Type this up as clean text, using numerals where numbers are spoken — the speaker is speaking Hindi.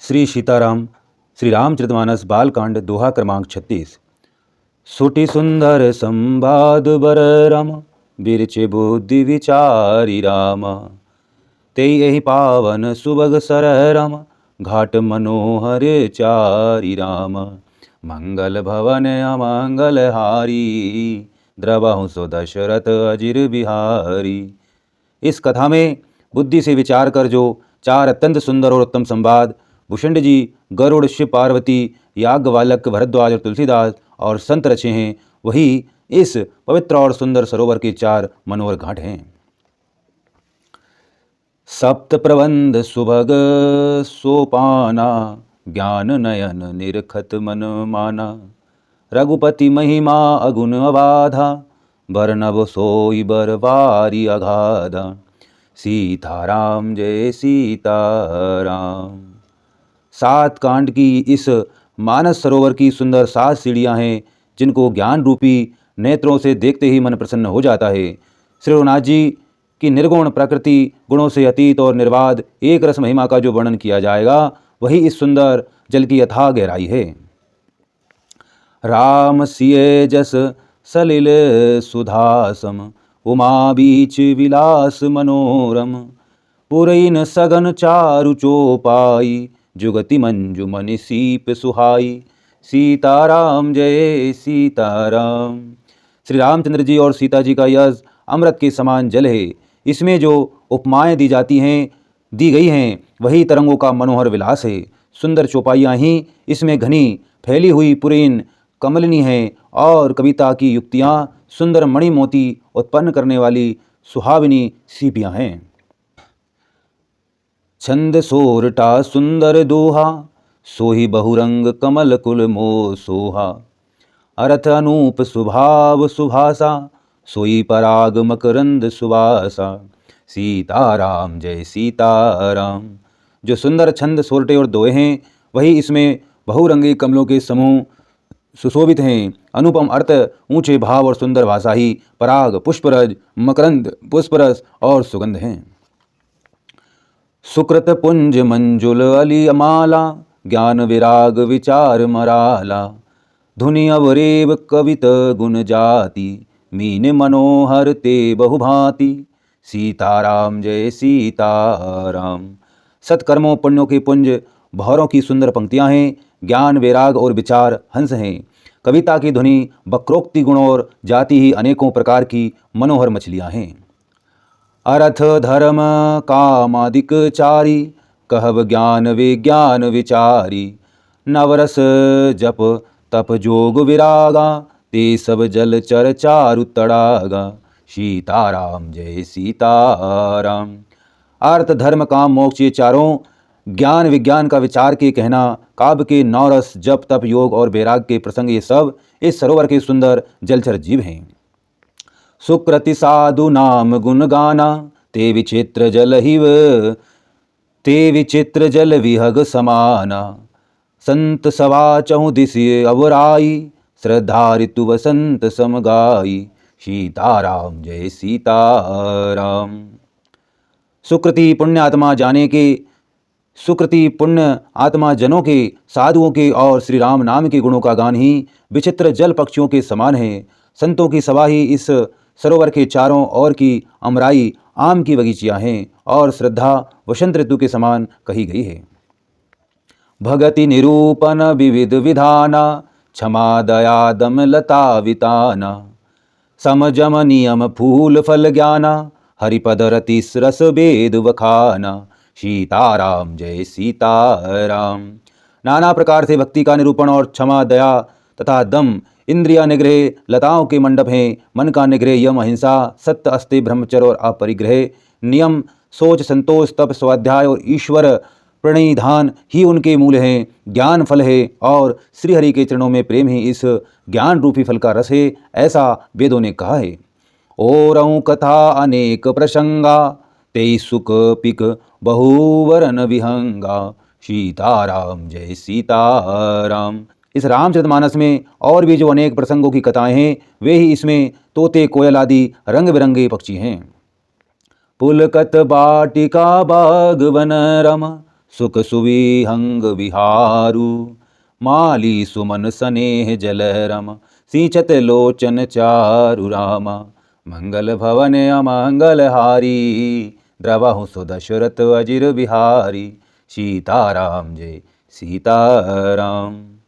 श्री सीताराम श्री रामचरितमानस बालकांड दोहा क्रमांक 36। सुटी सुंदर संवाद बर राम, बिरचे बुद्धि विचारी राम। तेई यही पावन सुबग सर राम, घाट मनोहर चारी राम। मंगल भवन अमंगल हारी, द्रवहु सो दशरथ अजिर बिहारी। इस कथा में बुद्धि से विचार कर जो चार अत्यंत सुंदर और उत्तम संवाद भूषण जी, गरुड़, शिव पार्वती, याज्ञवल्क्य, भरद्वाज और तुलसीदास और संत रचे हैं, वही इस पवित्र और सुंदर सरोवर के चार मनोहर घाट हैं। सप्त प्रबंध सुभग सोपाना, ज्ञान नयन निरखत मन माना। रघुपति महिमा अगुण अबाधा, बरनब सोई बरवारी अगाधा। सीताराम जय सीताराम। 7 कांड की इस मानस सरोवर की सुंदर 7 सीढ़ियाँ हैं, जिनको ज्ञान रूपी नेत्रों से देखते ही मन प्रसन्न हो जाता है। श्री रघुनाथ जी की निर्गुण प्रकृति, गुणों से अतीत और निर्बाध एक रस महिमा का जो वर्णन किया जाएगा, वही इस सुंदर जल की अथाह गहराई है। राम सिय जस सलिल सुधासम, उमा बीच विलास मनोरम। पुरैन सगन चारु चौपाई, जुगति मंजु मनि सीप सुहाई। सीताराम जय सीताराम। श्री रामचंद्र जी और सीता जी का यह अमृत के समान जल है। इसमें जो उपमाएं दी गई हैं, वही तरंगों का मनोहर विलास है। सुंदर चौपाइयाँ ही इसमें घनी फैली हुई पुरैन कमलिनी हैं, और कविता की युक्तियाँ सुंदर मणि मोती उत्पन्न करने वाली सुहाविनी सीपियाँ हैं। छंद सोरठा सुंदर दोहा, सोही बहुरंग कमल कुल मोह सोहा। अर्थ अनूप सुभाव सुभासा, सोई पराग मकरंद सुवासा। सीताराम जय सीताराम। जो सुंदर छंद सोरठे और दोहे हैं, वही इसमें बहुरंगी कमलों के समूह सुशोभित हैं। अनुपम अर्थ, ऊंचे भाव और सुंदर भाषा ही पराग, पुष्परज, मकरंद, पुष्परस और सुगंध हैं। सुकृत पुंज मंजुल अली माला, ज्ञान विराग विचार मराला। धुनि अवरेव कवित गुण जाति, मीन मनोहर ते बहुभांति। सीताराम जय सीताराम। सत्कर्मों पुण्यों के पुंज भौरों की सुंदर पंक्तियां हैं। ज्ञान, वैराग और विचार हंस हैं। कविता की ध्वनि, वक्रोक्ति गुण और जाति ही अनेकों प्रकार की मनोहर मछलियां हैं। अर्थ धर्म कामादिक चारी, कहब ज्ञान विज्ञान विचारी। नवरस जप तप जोग विरागा, ते सब जल चर चारु तड़ागा। सीताराम जय सीताराम। अर्थ धर्म काम मोक्ष, ये चारों ज्ञान विज्ञान का विचार के कहना, काव्य के नौरस जप तप योग और वैराग के प्रसंग, ये सब इस सरोवर के सुंदर जलचर जीव हैं। सुकृति साधु नाम गुण गाना, ते विचित्र जल विहग समाना। संत सवा चहु दिशि अवराई, श्रद्धा ऋतु वसंत समगाई। सीताराम जय सीताराम। सुकृति पुण्य आत्मा जनों के, साधुओं के और श्री राम नाम के गुणों का गान ही विचित्र जल पक्षियों के समान है। संतों की सभा ही इस सरोवर के चारों ओर की अमराई आम की बगीचियाँ हैं, और श्रद्धा वसंत ऋतु के समान कही गई है। भगति निरूपण विविध विधाना, क्षमा दया दम लता विताना। समजम नियम फूल फल ज्ञाना, हरिपद रतिस रस वेद वखाना। सीताराम जय सीताराम। नाना प्रकार से भक्ति का निरूपण और क्षमा दया तथा दम इंद्रिया निग्रह लताओं के मंडप हैं। मन का निग्रह यम अहिंसा, सत्य अस्त्य ब्रह्मचर्य और अपरिग्रह। नियम सोच संतोष तप स्वाध्याय और ईश्वर प्रणिधान ही उनके मूल हैं। ज्ञान फल है, और श्रीहरि के चरणों में प्रेम ही इस ज्ञान रूपी फल का रस है, ऐसा वेदों ने कहा है। ओरऊ कथा अनेक प्रसंगा, ते सुख पिक बहुवरन विहंगा। सीताराम जय सीताराम। इस रामचरितमानस में और भी जो अनेक प्रसंगों की कथाएं हैं, वे ही इसमें तोते कोयल आदि रंग बिरंगे पक्षी हैं। पुलकत बाटिका बाग वन रमा, सुख सुविहंग विहारु। माली सुमन सनेह जल रम, सींचत लोचन चारु रामा। मंगल भवन अमंगल हारी, द्रवहु सुदशरथ अजिर बिहारी। सीताराम जय सीताराम।